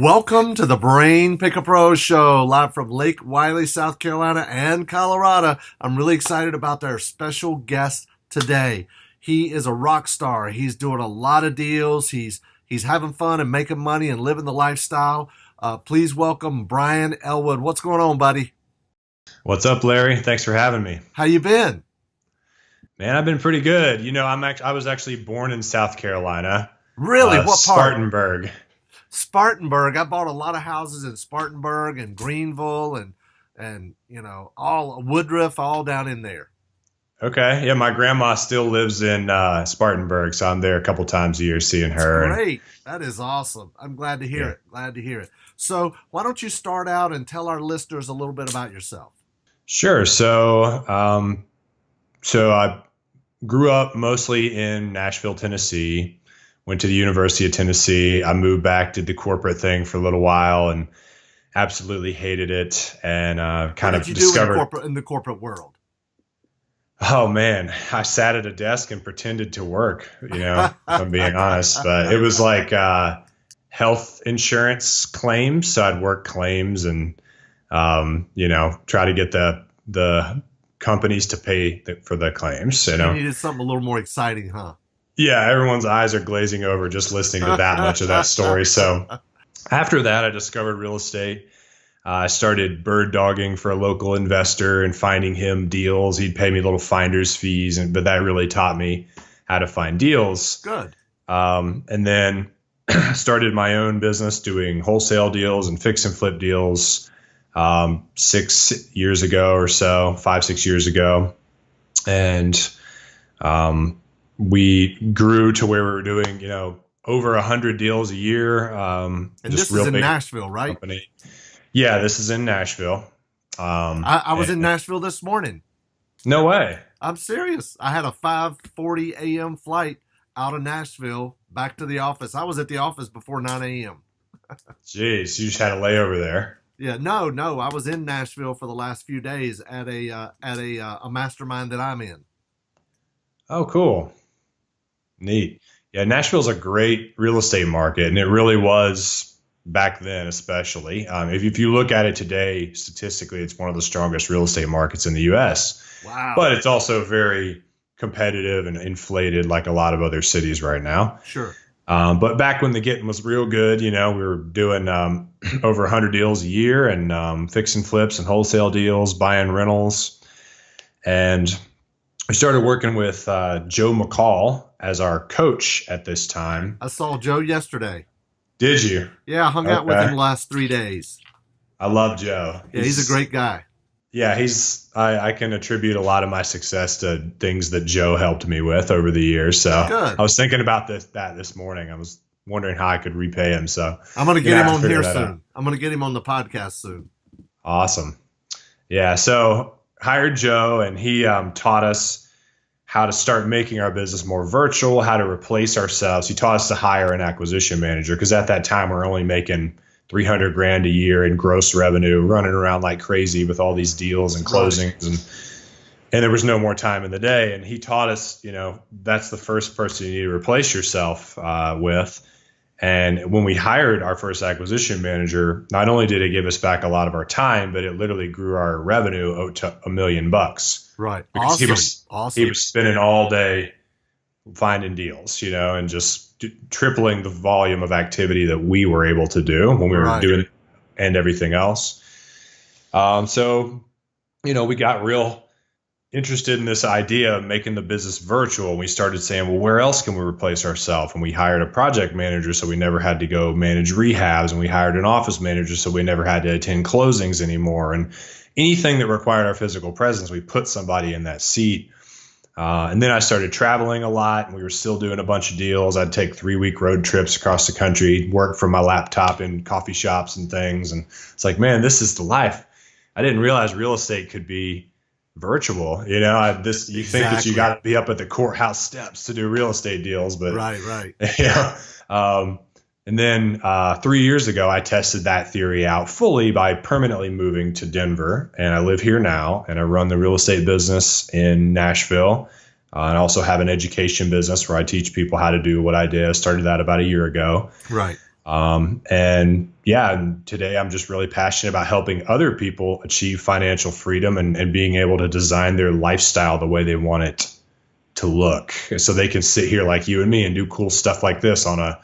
Welcome to the Brain Pick a Pro Show, live from Lake Wiley, South Carolina and Colorado. I'm really excited about our special guest today. He is a rock star. He's doing a lot of deals. He's having fun and making money and living the lifestyle. Please welcome Brian Ellwood. What's going on, buddy? What's up, Larry? Thanks for having me. How you been? Man, I've been pretty good. You know, I was actually born in South Carolina. Really? What part? Spartanburg. Spartanburg. I bought a lot of houses in Spartanburg and Greenville and you know, all Woodruff, all down in there. Okay. Yeah, my grandma still lives in Spartanburg, so I'm there a couple times a year seeing her. Great. That is awesome. I'm glad to hear it. Glad to hear it. So why don't you start out and tell our listeners a little bit about yourself? Sure. So I grew up mostly in Nashville, Tennessee. Went to the University of Tennessee. I moved back, did the corporate thing for a little while, and absolutely hated it. And kind of discovered in the corporate world. Oh man, I sat at a desk and pretended to work. You know, if I'm being honest, but it was like health insurance claims. So I'd work claims and try to get the companies to pay for the claims. You know, you needed something a little more exciting, huh? Yeah, everyone's eyes are glazing over just listening to that much of that story. So after that, I discovered real estate. I started bird dogging for a local investor and finding him deals. He'd pay me little finder's fees, but that really taught me how to find deals. Good. And then started my own business doing wholesale deals and fix and flip deals 6 years ago or so, 5-6 years ago. And we grew to where we were doing, over 100 deals a year. And this is in Nashville, right? Company. Yeah, this is in Nashville. I was in Nashville this morning. No way. I'm serious. I had a 5:40 a.m. flight out of Nashville back to the office. I was at the office before 9 a.m. Jeez, you just had a layover there. Yeah, no. I was in Nashville for the last few days at a mastermind that I'm in. Oh, cool. Neat. Yeah, Nashville's a great real estate market, and it really was back then, especially. If you look at it today, statistically, it's one of the strongest real estate markets in the U.S. Wow. But it's also very competitive and inflated like a lot of other cities right now. Sure. But back when the getting was real good, we were doing over 100 deals a year and fixing flips and wholesale deals, buying rentals. And we started working with Joe McCall as our coach at this time. I saw Joe yesterday. Did you? Yeah, I hung out with him the last 3 days. I love Joe. Yeah, he's a great guy. Yeah, I can attribute a lot of my success to things that Joe helped me with over the years. So good. I was thinking about this morning. I was wondering how I could repay him. So I'm going to get him on here soon. I'm going to get him on the podcast soon. Awesome. Yeah. So hired Joe, and he taught us how to start making our business more virtual, how to replace ourselves. He taught us to hire an acquisition manager because at that time we're only making $300,000 a year in gross revenue, running around like crazy with all these deals and closings, and there was no more time in the day. And he taught us, that's the first person you need to replace yourself with. And when we hired our first acquisition manager, not only did it give us back a lot of our time, but it literally grew our revenue to $1 million. Right. Because Awesome. He was spending all day finding deals, and just tripling the volume of activity that we were able to do when we were doing and everything else. So, we got real interested in this idea of making the business virtual. We started saying, well, where else can we replace ourselves? And we hired a project manager so we never had to go manage rehabs, and we hired an office manager so we never had to attend closings anymore. And anything that required our physical presence, we put somebody in that seat. And then I started traveling a lot, and we were still doing a bunch of deals. I'd take 3-week road trips across the country, work from my laptop in coffee shops and things. And it's like, man, this is the life. I didn't realize real estate could be virtual. You think that you got to be up at the courthouse steps to do real estate deals, but right. Yeah. And then 3 years ago, I tested that theory out fully by permanently moving to Denver, and I live here now, and I run the real estate business in Nashville. And I also have an education business where I teach people how to do what I did. I started that about a year ago. Right. And yeah, today I'm just really passionate about helping other people achieve financial freedom and being able to design their lifestyle the way they want it to look. So they can sit here like you and me and do cool stuff like this on a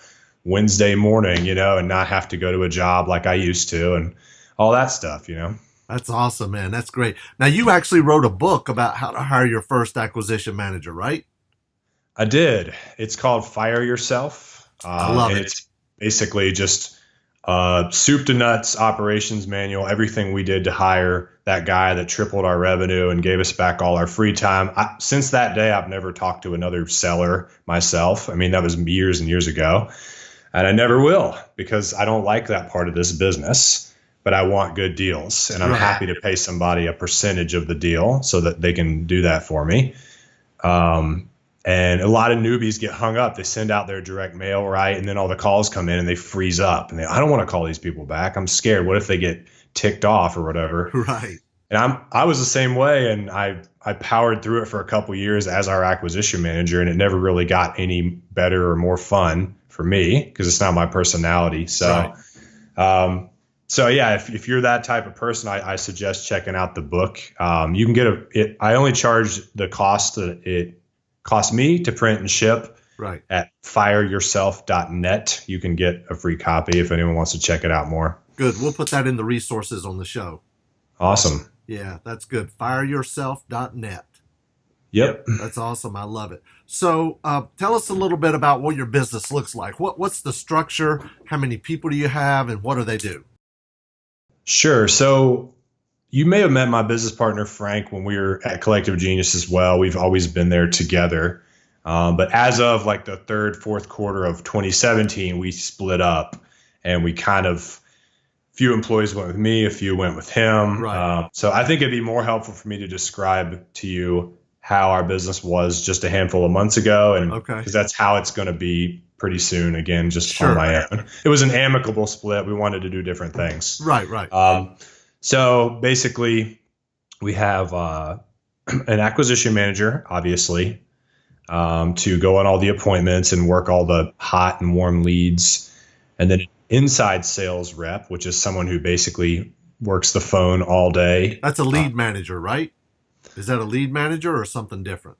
Wednesday morning, and not have to go to a job like I used to and all that stuff, That's awesome, man. That's great. Now, you actually wrote a book about how to hire your first acquisition manager, right? I did. It's called Fire Yourself. I love it. It's basically just soup to nuts operations manual, everything we did to hire that guy that tripled our revenue and gave us back all our free time. Since that day, I've never talked to another seller myself. I mean, that was years and years ago. And I never will, because I don't like that part of this business, but I want good deals. And I'm happy to pay somebody a percentage of the deal so that they can do that for me. And a lot of newbies get hung up. They send out their direct mail, right? And then all the calls come in and they freeze up. And I don't want to call these people back. I'm scared. What if they get ticked off or whatever? Right. And I was the same way. And I powered through it for a couple of years as our acquisition manager. And it never really got any better or more fun for me because it's not my personality. So, So yeah, if you're that type of person, I suggest checking out the book. You can get I only charge the cost that it cost me to print and ship at fireyourself.net. You can get a free copy if anyone wants to check it out more. Good. We'll put that in the resources on the show. Awesome. Yeah, that's good. Fireyourself.net. Yep. That's awesome. I love it. So tell us a little bit about what your business looks like. What's the structure? How many people do you have and what do they do? Sure. So you may have met my business partner, Frank, when we were at Collective Genius as well. We've always been there together. But as of like the third, fourth quarter of 2017, we split up and we kind of, few employees went with me, a few went with him. Right. So I think it'd be more helpful for me to describe to you how our business was just a handful of months ago. And because that's how it's going to be pretty soon, again, just on my own. It was an amicable split. We wanted to do different things. Right. So basically, we have an acquisition manager, obviously, to go on all the appointments and work all the hot and warm leads. And then an inside sales rep, which is someone who basically works the phone all day. That's a lead manager, right? Is that a lead manager or something different?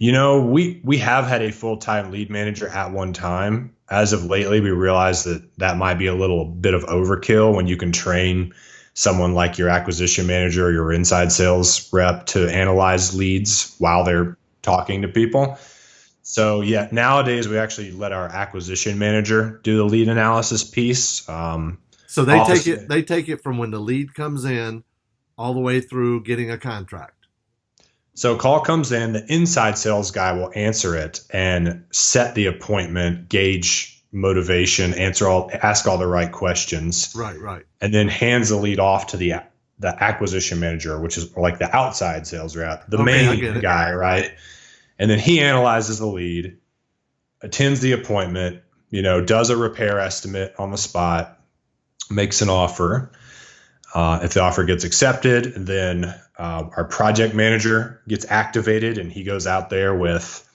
We have had a full-time lead manager at one time. As of lately, we realized that might be a little bit of overkill when you can train someone like your acquisition manager or your inside sales rep to analyze leads while they're talking to people. So yeah, nowadays we actually let our acquisition manager do the lead analysis piece. So they take it from when the lead comes in all the way through getting a contract. So call comes in, the inside sales guy will answer it and set the appointment, gauge motivation, ask all the right questions. Right. And then hands the lead off to the acquisition manager, which is like the outside sales rep, the main guy, right? And then he analyzes the lead, attends the appointment, does a repair estimate on the spot, makes an offer. If the offer gets accepted, then our project manager gets activated and he goes out there with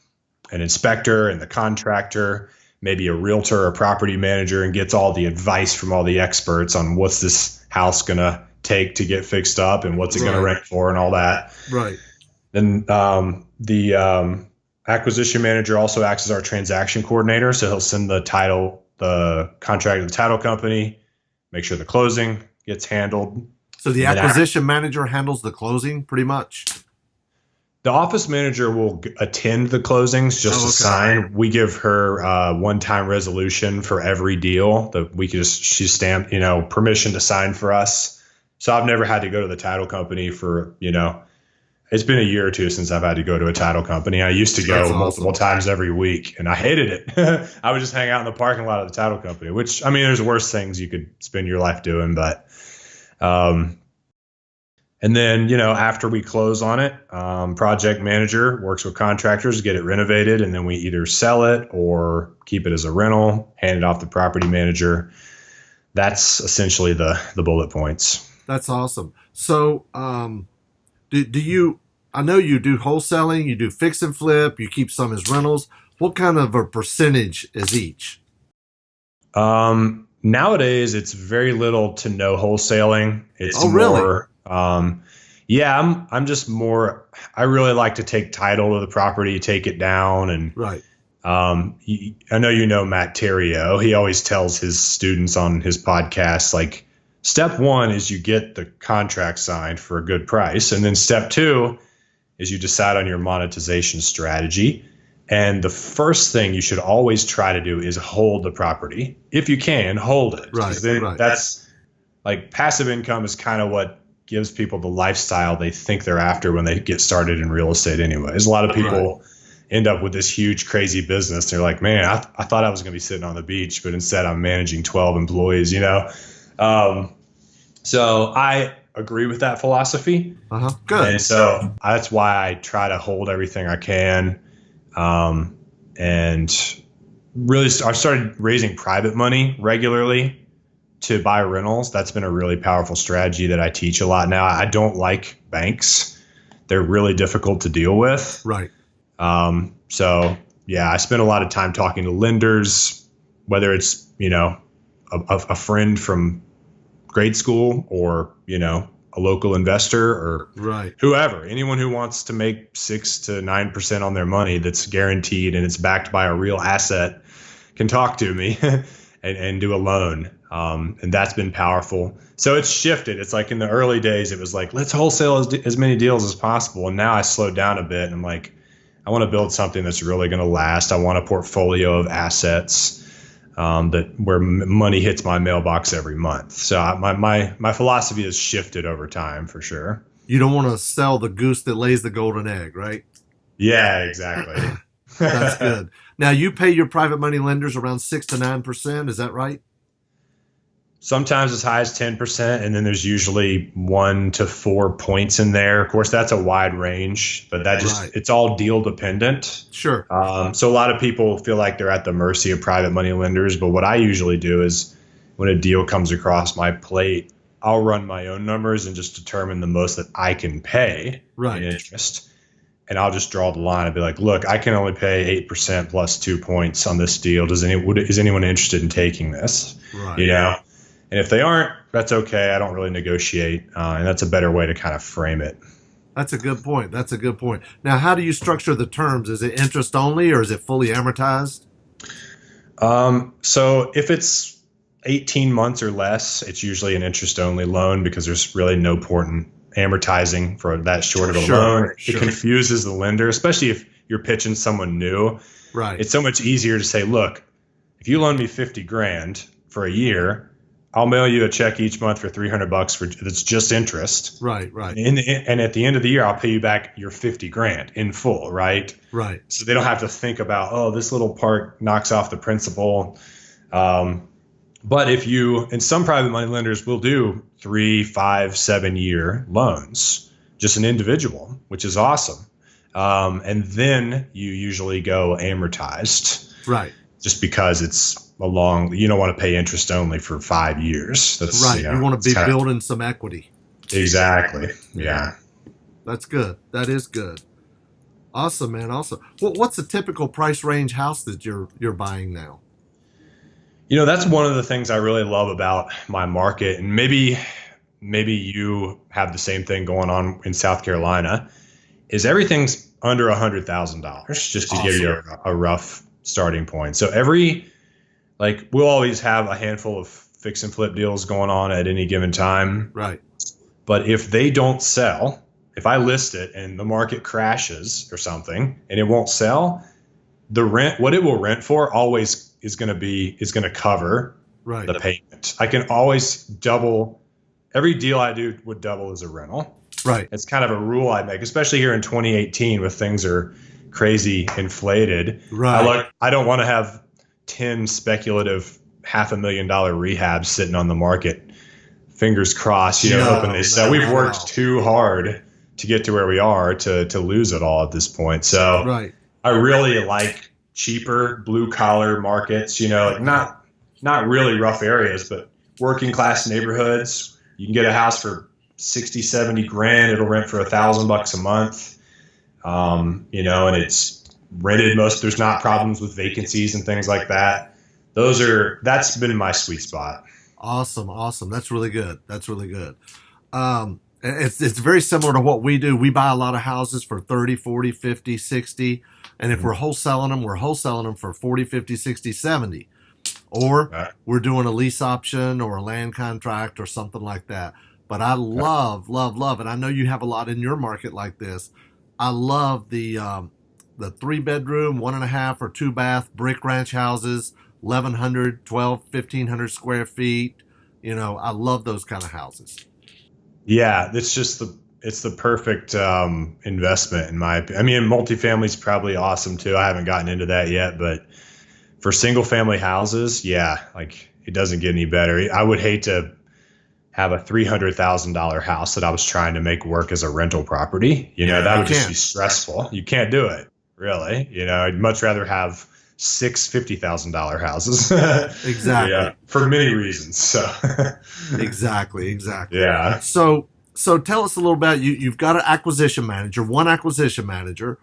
an inspector and the contractor, maybe a realtor or property manager, and gets all the advice from all the experts on what's this house going to take to get fixed up and what's it going to rent for and all that. Right. Then the acquisition manager also acts as our transaction coordinator. So he'll send the contract to the title company, make sure the closing gets handled. So the acquisition manager handles the closing pretty much? The office manager will attend the closings just to sign. We give her one-time resolution for every deal that she's stamped, permission to sign for us. So I've never had to go to the title company for, it's been a year or two since I've had to go to a title company. I used to go multiple times every week and I hated it. I would just hang out in the parking lot of the title company, which, there's worse things you could spend your life doing, but, and then, after we close on it, project manager works with contractors to get it renovated. And then we either sell it or keep it as a rental, hand it off to property manager. That's essentially the bullet points. That's awesome. So, do you, I know you do wholesaling, you do fix and flip, you keep some as rentals. What kind of a percentage is each? Nowadays, it's very little to no wholesaling. It's really? Yeah, I'm just more. I really like to take title of the property, take it down, and Right. I know you know Matt Terrio. He always tells his students on his podcast, like, step one is you get the contract signed for a good price, and then step two is you decide on your monetization strategy. And the first thing you should always try to do is hold the property. If you can, hold it. Right. Then that's like passive income is kind of what gives people the lifestyle they think they're after when they get started in real estate anyways. A lot of people end up with this huge, crazy business. They're like, man, I thought I was going to be sitting on the beach, but instead I'm managing 12 employees, So I agree with that philosophy. Good. And so that's why I try to hold everything I can. And really, I started raising private money regularly to buy rentals. That's been a really powerful strategy that I teach a lot now. I don't like banks. They're really difficult to deal with. Right. So yeah, I spend a lot of time talking to lenders, whether it's, a friend from grade school or, a local investor or whoever, anyone who wants to make 6 to 9% on their money that's guaranteed and it's backed by a real asset can talk to me and do a loan. And that's been powerful. So it's shifted. It's like in the early days, it was like, let's wholesale as many deals as possible. And now I slowed down a bit and I'm like, I want to build something that's really going to last. I want a portfolio of assets that where money hits my mailbox every month. So my philosophy has shifted over time for sure. You don't want to sell the goose that lays the golden egg, right? Yeah, exactly. That's good. Now you pay your private money lenders around 6 to 9%. Is that right? Sometimes as high as 10%, and then there's usually 1 to 4 points in there. Of course, that's a wide range, but it's all deal dependent. Sure. So a lot of people feel like they're at the mercy of private money lenders, but what I usually do is when a deal comes across my plate, I'll run my own numbers and just determine the most that I can pay in interest. And I'll just draw the line and be like, look, I can only pay 8% plus 2 points on this deal. Is anyone interested in taking this? Right. And if they aren't, that's okay. I don't really negotiate. And that's a better way to kind of frame it. That's a good point. Now, how do you structure the terms? Is it interest only or is it fully amortized? So if it's 18 months or less, it's usually an interest only loan because there's really no point in amortizing for that short of a loan. It confuses the lender, especially if you're pitching someone new. Right. It's so much easier to say, look, if you loan me $50,000 for a year, I'll mail you a check each month for $300 that's just interest. Right. And at the end of the year, I'll pay you back your $50,000 in full. Right. So they don't have to think about, this little part knocks off the principal. But and some private money lenders will do 3, 5, 7-year loans, just an individual, which is awesome. And then you usually go amortized. Right. Just because it's you don't want to pay interest only for 5 years. That's right. You want to be building some equity. Exactly. Yeah. That's good. That is good. Awesome, man. Awesome. What's the typical price range house that you're buying now? That's one of the things I really love about my market, and maybe you have the same thing going on in South Carolina, is everything's under $100,000, just to give you a rough starting point. So we'll always have a handful of fix and flip deals going on at any given time. Right. But if they don't sell, if I list it and the market crashes or something and it won't sell, what it will rent for always is going to cover the payment. I can always double. Every deal I do would double as a rental. Right. It's kind of a rule I make, especially here in 2018 with things are crazy inflated. Right. I don't want to have 10 speculative $500,000 rehabs sitting on the market. Fingers crossed, hoping they sell. We've worked too hard to get to where we are to lose it all at this point. So I really like cheaper blue collar markets, not really rough areas, but working class neighborhoods. You can get a house for 60, 70 grand. It'll rent for $1,000 a month. And it's rented there's not problems with vacancies and things like that. That's been my sweet spot. Awesome, awesome. That's really good. That's really good. It's very similar to what we do. We buy a lot of houses for 30, 40, 50, 60. And if we're wholesaling them for 40, 50, 60, 70. Or we're doing a lease option or a land contract or something like that. But I love, and I know you have a lot in your market like this. I love the 3-bedroom, 1.5 or 2-bath brick ranch houses, 1,100, 12, 1,500 square feet. I love those kind of houses. Yeah, it's the perfect investment in my opinion. I mean, multifamily is probably awesome too. I haven't gotten into that yet, but for single family houses, yeah, like it doesn't get any better. I would hate to have a $300,000 house that I was trying to make work as a rental property. That would just be stressful. You can't do it, really. I'd much rather have 6 $50,000 houses. Exactly. Yeah, for many reasons. So exactly. Yeah. So tell us a little about you've got one acquisition manager,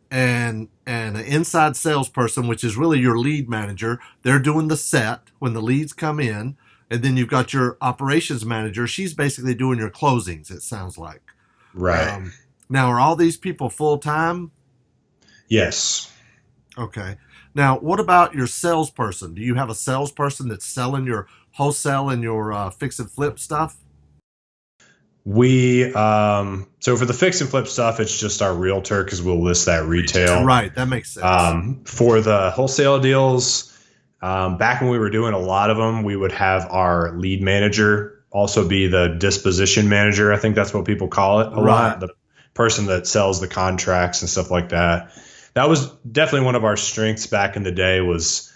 and an inside salesperson, which is really your lead manager. They're doing the set when the leads come in. And then you've got your operations manager. She's basically doing your closings, it sounds like. Right. Now, are all these people full-time? Yes. Okay. Now, what about your salesperson? Do you have a salesperson that's selling your wholesale and your fix and flip stuff? We so for the fix and flip stuff, it's just our realtor because we'll list that retail. Right, that makes sense. For the wholesale deals, back when we were doing a lot of them, we would have our lead manager also be the disposition manager. I think that's what people call it a lot. The person that sells the contracts and stuff like that. That was definitely one of our strengths back in the day, was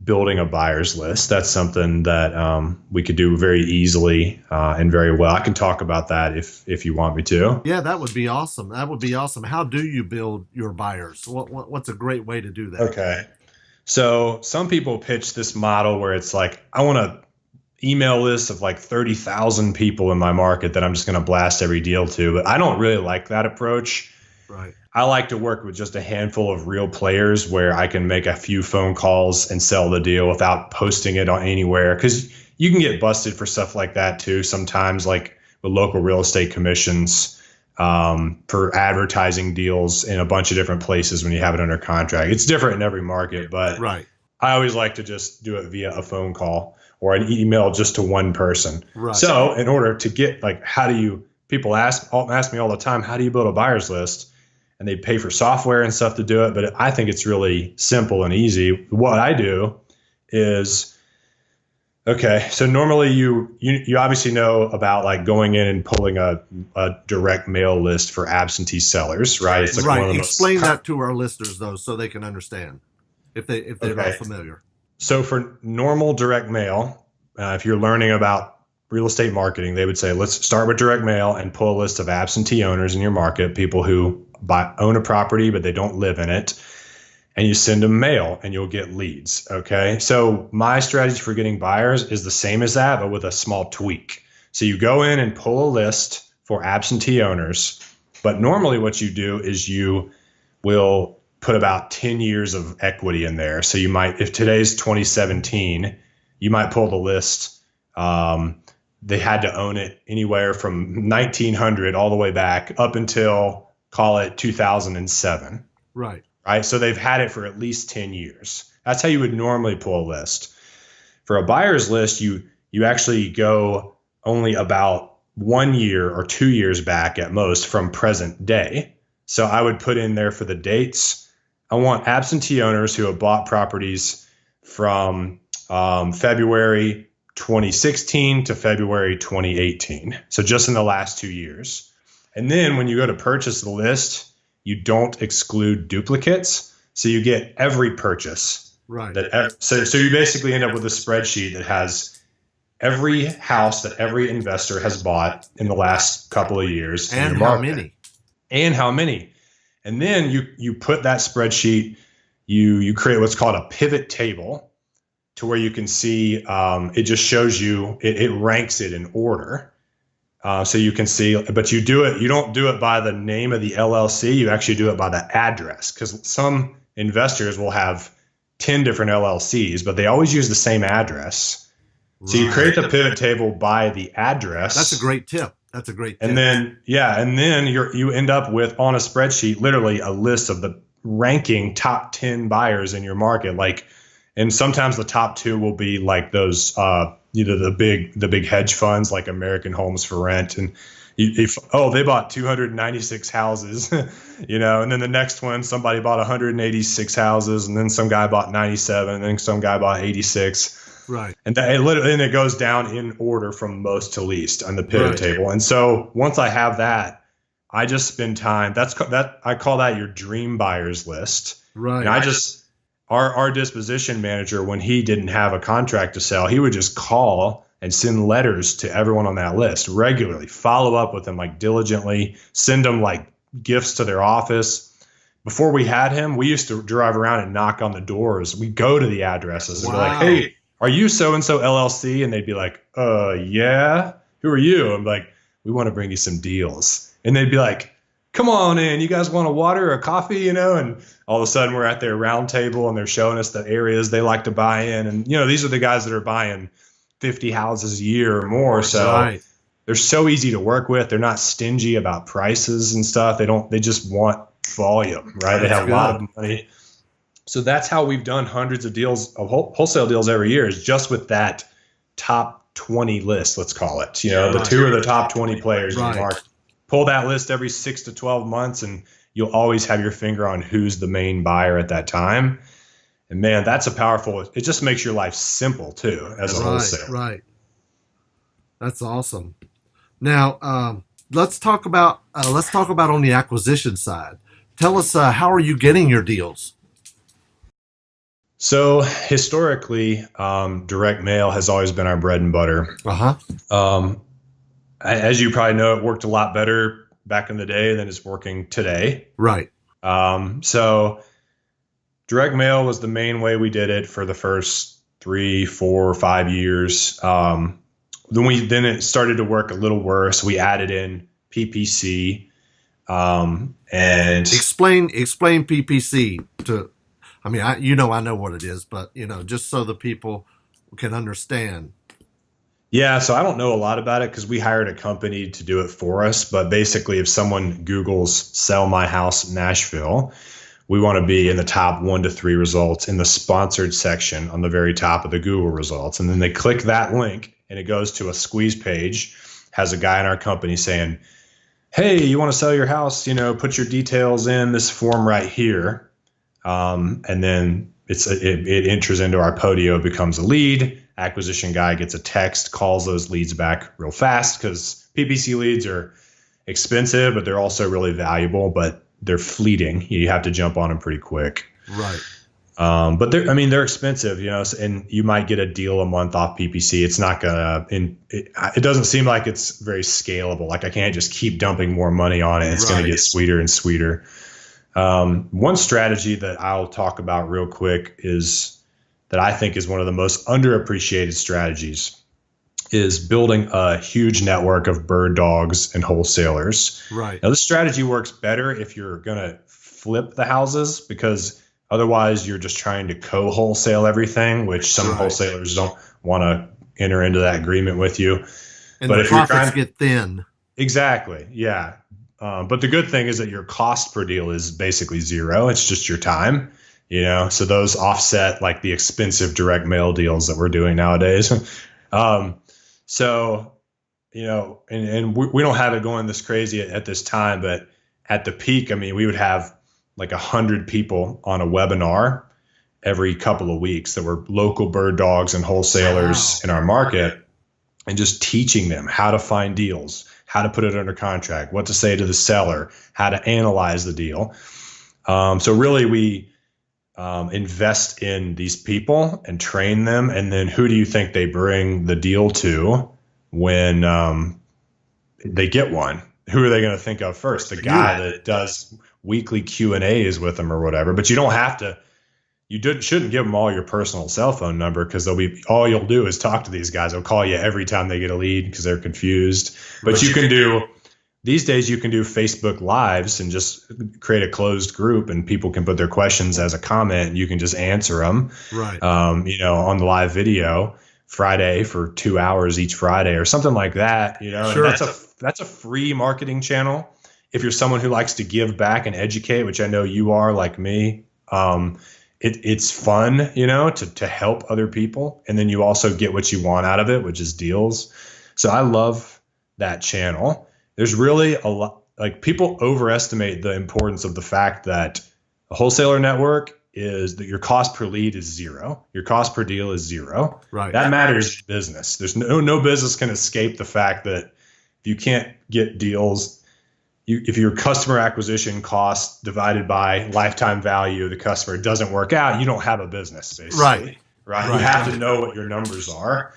building a buyer's list. That's something that we could do very easily and very well. I can talk about that if you want me to. Yeah, that would be awesome. How do you build your buyers? What's a great way to do that? Okay. So some people pitch this model where it's like, I want a email list of like 30,000 people in my market that I'm just going to blast every deal to. But I don't really like that approach. Right. I like to work with just a handful of real players where I can make a few phone calls and sell the deal without posting it on anywhere. Because you can get busted for stuff like that too sometimes, like with local real estate commissions. For advertising deals in a bunch of different places when you have it under contract. It's different in every market, but right. I always like to just do it via a phone call or an email just to one person. Right. So in order to get people ask me all the time, how do you build a buyer's list? And they pay for software and stuff to do it. But I think it's really simple and easy. What I do is, okay, so normally you obviously know about like going in and pulling a direct mail list for absentee sellers, right? It's like right. Explain that to our listeners though, so they can understand if they're not familiar. So for normal direct mail, if you're learning about real estate marketing, they would say, let's start with direct mail and pull a list of absentee owners in your market, people who own a property but they don't live in it. And you send them mail and you'll get leads. Okay. So my strategy for getting buyers is the same as that, but with a small tweak. So you go in and pull a list for absentee owners. But normally what you do is you will put about 10 years of equity in there. So you might, if today's 2017, you might pull the list. They had to own it anywhere from 1900 all the way back up until, call it 2007. Right. Right. So they've had it for at least 10 years. That's how you would normally pull a list. For a buyer's list, you actually go only about 1 year or 2 years back at most from present day. So I would put in there for the dates. I want absentee owners who have bought properties from February 2016 to February 2018. So just in the last 2 years. And then when you go to purchase the list, you don't exclude duplicates. So you get every purchase. Right. So you basically end up with a spreadsheet that has every house that every investor has bought in the last couple of years. And how many. And then you put that spreadsheet, you create what's called a pivot table to where you can see, it just shows you, it ranks it in order. So you can see, but you don't do it by the name of the LLC. You actually do it by the address, because some investors will have 10 different LLCs, but they always use the same address. So you create the pivot table by the address. That's a great tip. And then you end up with, on a spreadsheet, literally a list of the ranking top 10 buyers in your market. And sometimes the top 2 will be like those, the big hedge funds like American Homes for Rent. And they bought 296 houses, and then the next one, somebody bought 186 houses, and then some guy bought 97, and then some guy bought 86. Right. And it goes down in order from most to least on the pivot table. And so once I have that, I just spend time. I call that your dream buyers list. Right. And our disposition manager, when he didn't have a contract to sell, he would just call and send letters to everyone on that list regularly, follow up with them like diligently, send them like gifts to their office. Before we had him, we used to drive around and knock on the doors. We go to the addresses and be like, hey, are you so-and-so LLC? And they'd be like, yeah. Who are you? I'm like, we want to bring you some deals. And they'd be like, come on in. You guys want a water or a coffee, And all of a sudden we're at their round table and they're showing us the areas they like to buy in. And, these are the guys that are buying 50 houses a year or more. So they're so easy to work with. They're not stingy about prices and stuff. They just want volume, right? They have a lot of money. So that's how we've done hundreds of deals, of wholesale deals every year, is just with that top 20 list, let's call it. The 2 of the top 20 players in the market. Pull that list every 6 to 12 months, and you'll always have your finger on who's the main buyer at that time. And man, that's it just makes your life simple too as a wholesaler. Right. That's awesome. Now, let's talk about on the acquisition side. Tell us, how are you getting your deals? So historically, direct mail has always been our bread and butter. As you probably know, it worked a lot better back in the day than it's working today. Right. So direct mail was the main way we did it for the first 3, 4, 5 years. Then it started to work a little worse. We added in PPC, and explain PPC to. I mean, I know what it is, but just so the people can understand. Yeah, so I don't know a lot about it because we hired a company to do it for us. But basically, if someone Googles "sell my house Nashville," we want to be in the top 1 to 3 results in the sponsored section on the very top of the Google results. And then they click that link and it goes to a squeeze page, has a guy in our company saying, hey, you want to sell your house? Put your details in this form right here. And then it enters into our Podio, becomes a lead. Acquisition guy gets a text, calls those leads back real fast because PPC leads are expensive, but they're also really valuable, but they're fleeting. You have to jump on them pretty quick. Right. But they're expensive, and you might get a deal a month off PPC. It's not it doesn't seem like it's very scalable. Like I can't just keep dumping more money on it. It's going to get sweeter and sweeter. One strategy that I'll talk about real quick that I think is one of the most underappreciated strategies is building a huge network of bird dogs and wholesalers. Right. Now, this strategy works better if you're going to flip the houses, because otherwise you're just trying to co-wholesale everything, which some wholesalers don't want to enter into that agreement with you. And the profits get thin. Exactly. Yeah. But the good thing is that your cost per deal is basically zero. It's just your time, so those offset like the expensive direct mail deals that we're doing nowadays. So, and we don't have it going this crazy at this time, but at the peak, I mean, we would have like 100 people on a webinar every couple of weeks that were local bird dogs and wholesalers in our market, and just teaching them how to find deals, how to put it under contract, what to say to the seller, how to analyze the deal. So really we invest in these people and train them. And then who do you think they bring the deal to when they get one? Who are they going to think of first? The guy that does weekly Q&As with them or whatever. But you don't have to. Shouldn't give them all your personal cell phone number, because all you'll do is talk to these guys. They'll call you every time they get a lead because they're confused. But you can do these days you can do Facebook Lives and just create a closed group, and people can put their questions as a comment. And you can just answer them, right? On the live video Friday for 2 hours each Friday or something like that. Sure. And that's a free marketing channel. If you're someone who likes to give back and educate, which I know you are, like me, it's fun, to help other people. And then you also get what you want out of it, which is deals. So I love that channel. There's really a lot, like, people overestimate the importance of the fact that a wholesaler network is that your cost per lead is zero. Your cost per deal is zero. Right. That matters in business. There's no business can escape the fact that if you can't get deals, if your customer acquisition cost divided by lifetime value of the customer doesn't work out, you don't have a business, basically. Right. You have to know what your numbers are.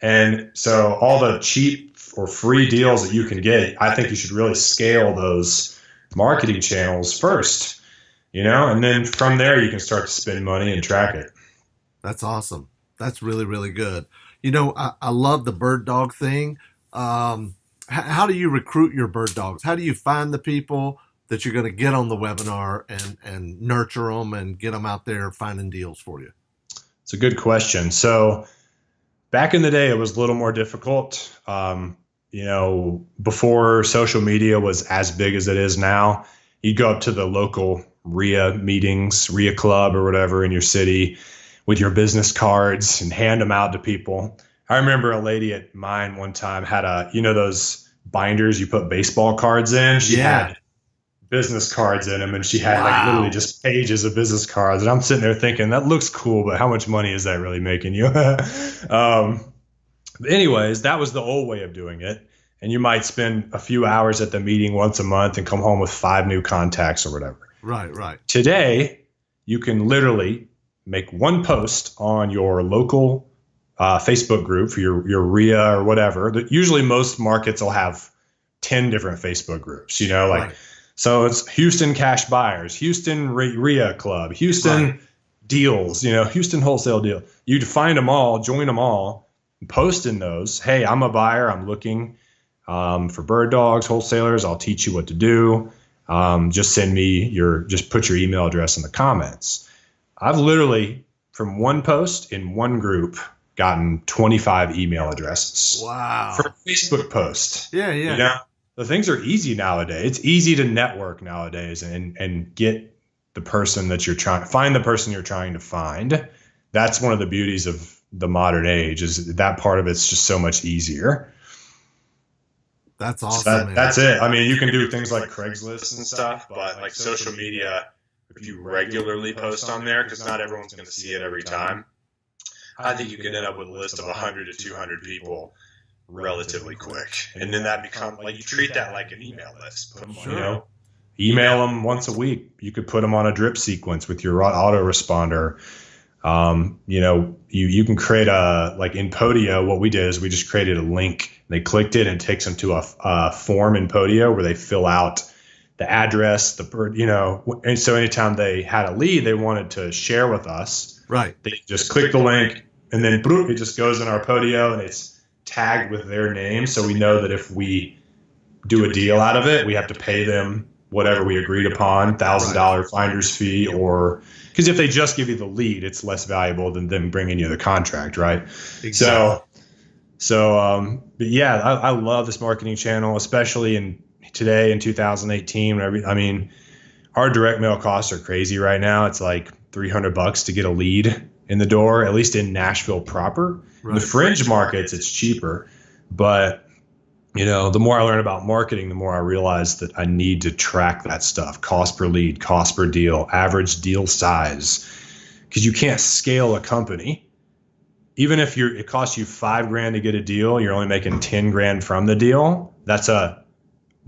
And so all the cheap or free deals that you can get, I think you should really scale those marketing channels first, and then from there you can start to spend money and track it. That's awesome. That's really, really good. I love the bird dog thing. How do you recruit your bird dogs? How do you find the people that you're going to get on the webinar and nurture them and get them out there finding deals for you? It's a good question. So back in the day, it was a little more difficult. Before social media was as big as it is now, you'd go up to the local RIA meetings, RIA club or whatever in your city with your business cards and hand them out to people. I remember a lady at mine one time had those binders you put baseball cards in. She had business cards in them, and she had like literally just pages of business cards. And I'm sitting there thinking, that looks cool, but how much money is that really making you? Anyways, that was the old way of doing it. And you might spend a few hours at the meeting once a month and come home with 5 new contacts or whatever. Right. Today, you can literally make one post on your local Facebook group for your RIA or whatever. Usually most markets will have 10 different Facebook groups, right. So it's Houston cash buyers, Houston RIA club, Houston deals, Houston wholesale deal. You'd find them all, join them all, post in those. Hey, I'm a buyer. I'm looking for bird dogs, wholesalers. I'll teach you what to do. Just send me just put your email address in the comments. I've literally, from one post in one group, gotten 25 email addresses. Wow. For a Facebook post. Yeah. The things are easy nowadays. It's easy to network nowadays and get the person that find the person you're trying to find. That's one of the beauties of the modern age, is that part of it's just so much easier. That's awesome. That's it. I mean, you can do things like Craigslist and stuff, but like social media, if you regularly post on there, because not everyone's going to see it every time, I think you can end up with a list of 100 to 200 people relatively quick. And then that becomes like, you treat that like an email list. Put them email them once a week. You could put them on a drip sequence with your autoresponder. You can create in Podio, what we did is we just created a link. They clicked it and it takes them to a form in Podio where they fill out the address, the bird, and so anytime they had a lead they wanted to share with us, right, they just click the link and then it just goes in our Podio and it's tagged with their name. So we know that if we do a deal out of it, we have to pay them whatever we agreed upon, $1,000 finder's fee, or because if they just give you the lead, it's less valuable than them bringing you the contract, right? Exactly. But yeah, I love this marketing channel, especially today in 2018. I mean, our direct mail costs are crazy right now. It's like $300 to get a lead in the door, at least in Nashville proper. Right. In the fringe markets, it's cheaper, but the more I learn about marketing, the more I realize that I need to track that stuff: cost per lead, cost per deal, average deal size, because you can't scale a company. Even if it costs you $5,000 to get a deal, you're only making $10,000 from the deal. That's a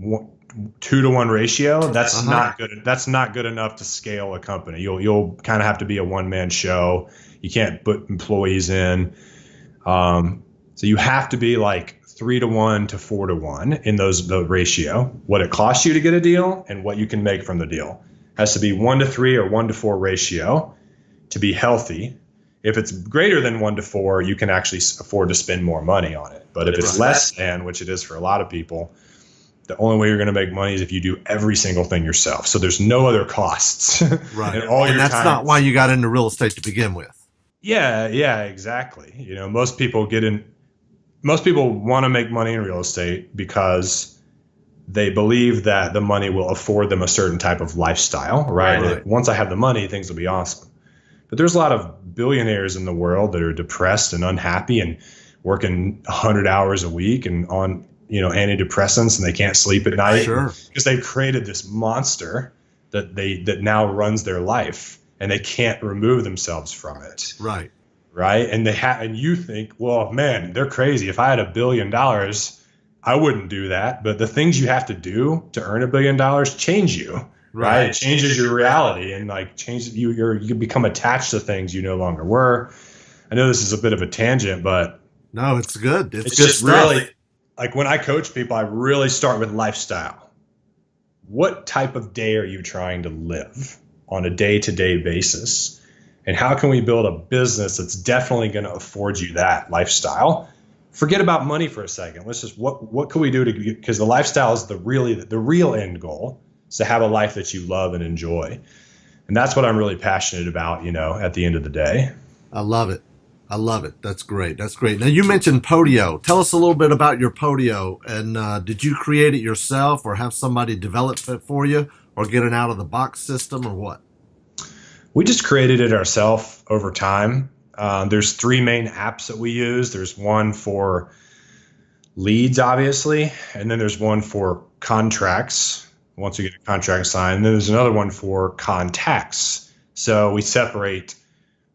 2-to-1 ratio. That's not good. That's not good enough to scale a company. You'll kind of have to be a one-man show. You can't put employees in. So you have to be like 3-to-1 to 4-to-1 in the ratio. What it costs you to get a deal and what you can make from the deal has to be 1-to-3 or 1-to-4 ratio to be healthy. If it's greater than 1-to-4, you can actually afford to spend more money on it. But if it's less than, which it is for a lot of people, the only way you're going to make money is if you do every single thing yourself. So there's no other costs. Right. And that's not why you got into real estate to begin with. Yeah, exactly. Most people want to make money in real estate because they believe that the money will afford them a certain type of lifestyle, right? Like, once I have the money, things will be awesome. But there's a lot of billionaires in the world that are depressed and unhappy and working 100 hours a week and on antidepressants, and they can't sleep at night because they've created this monster that now runs their life, and they can't remove themselves from it. Right. And and you think, well, man, they're crazy. If I had $1 billion, I wouldn't do that. But the things you have to do to earn $1 billion change you. Right. It changes your reality, and changes you become attached to things you no longer were. I know this is a bit of a tangent, but no, it's good. It's good just stuff. Really, when I coach people, I really start with lifestyle. What type of day are you trying to live on a day-to-day basis? And how can we build a business that's definitely going to afford you that lifestyle? Forget about money for a second. Let's just, what can we do because the lifestyle is the real end goal, is to have a life that you love and enjoy. And that's what I'm really passionate about, at the end of the day. I love it. That's great. Now, you mentioned Podio. Tell us a little bit about your Podio. And did you create it yourself or have somebody develop it for you or get an out-of-the-box system or what? We just created it ourselves over time. There's 3 main apps that we use. There's one for leads, obviously, and then there's one for contracts once you get a contract signed. And then there's another one for contacts. So we separate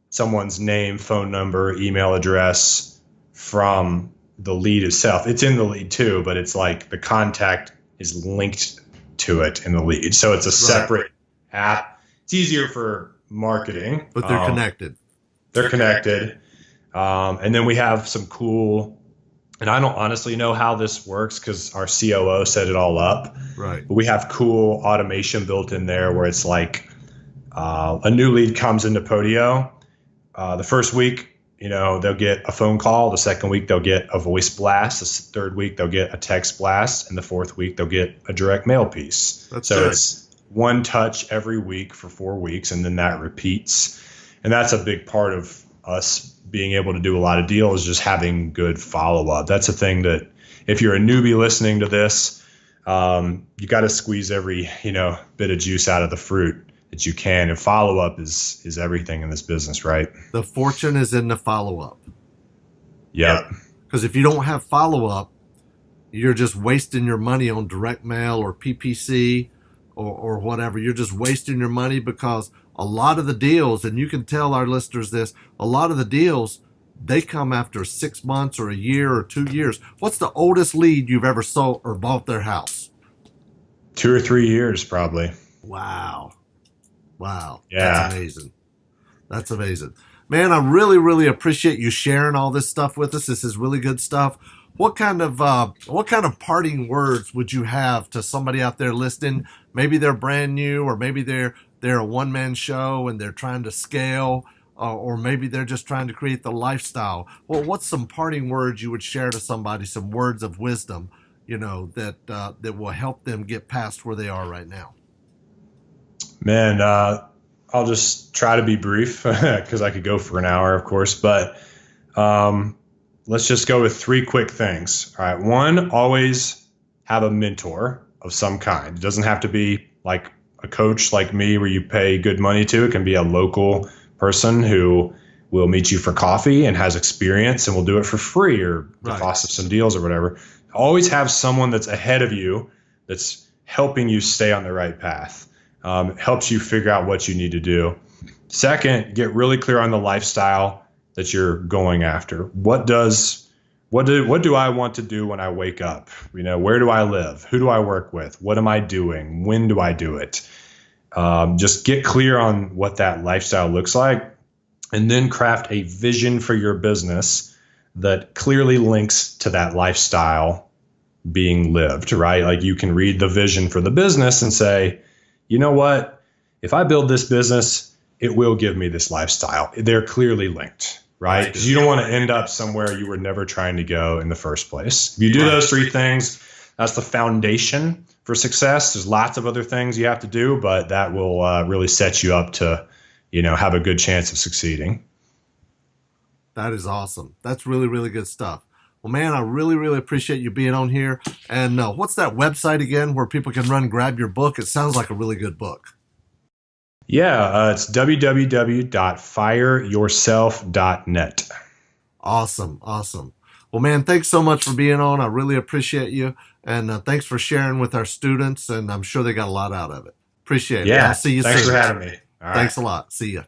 someone's name, phone number, email address from the lead itself. It's in the lead too, but it's like the contact is linked to it in the lead. So it's a separate app. It's easier for marketing. But they're connected. They're connected. And then we have some cool, and I don't honestly know how this works because our COO set it all up. Right. But we have cool automation built in there where it's like a new lead comes into Podio. The first week, they'll get a phone call. The second week, they'll get a voice blast. The third week, they'll get a text blast. And the fourth week, they'll get a direct mail piece. That's so good. It's one touch every week for 4 weeks, and then that repeats. And that's a big part of us being able to do a lot of deals, just having good follow-up. That's a thing that if you're a newbie listening to this, you got to squeeze every, bit of juice out of the fruit that you can. And follow-up is everything in this business, right? The fortune is in the follow-up. Yep. Because if you don't have follow-up, you're just wasting your money on direct mail or PPC or whatever. You're just wasting your money because a lot of the deals, and you can tell our listeners this, a lot of the deals, they come after 6 months or a year or 2 years. What's the oldest lead you've ever sold or bought their house? 2 or 3 years, probably. Wow. Yeah. That's amazing. Man, I really, really appreciate you sharing all this stuff with us. This is really good stuff. What kind of parting words would you have to somebody out there listening? Maybe they're brand new, or maybe they're a one-man show and they're trying to scale, or maybe they're just trying to create the lifestyle. Well, what's some parting words you would share to somebody, some words of wisdom, that will help them get past where they are right now? Man, I'll just try to be brief because I could go for an hour, of course, but let's just go with 3 quick things. All right. 1, always have a mentor of some kind. It doesn't have to be like a coach like me where you pay good money to. It can be a local person who will meet you for coffee and has experience and will do it for free or the cost of some deals or whatever. Always have someone that's ahead of you that's helping you stay on the right path. It helps you figure out what you need to do. Second, get really clear on the lifestyle that you're going after. What do I want to do when I wake up? Where do I live? Who do I work with? What am I doing? When do I do it? Just get clear on what that lifestyle looks like, and then craft a vision for your business that clearly links to that lifestyle being lived, right? Like you can read the vision for the business and say, you know what? If I build this business, it will give me this lifestyle. They're clearly linked, right? Because you don't want to end up somewhere you were never trying to go in the first place. If you do those 3 things, that's the foundation for success. There's lots of other things you have to do, but that will really set you up to, have a good chance of succeeding. That is awesome. That's really, really good stuff. Well, man, I really, really appreciate you being on here. And what's that website again where people can run grab your book? It sounds like a really good book. Yeah, it's www.fireyourself.net. Awesome. Awesome. Well, man, thanks so much for being on. I really appreciate you. And thanks for sharing with our students. And I'm sure they got a lot out of it. Appreciate it. Yeah. I'll see you soon. Thanks for having me. Thanks a lot. See ya.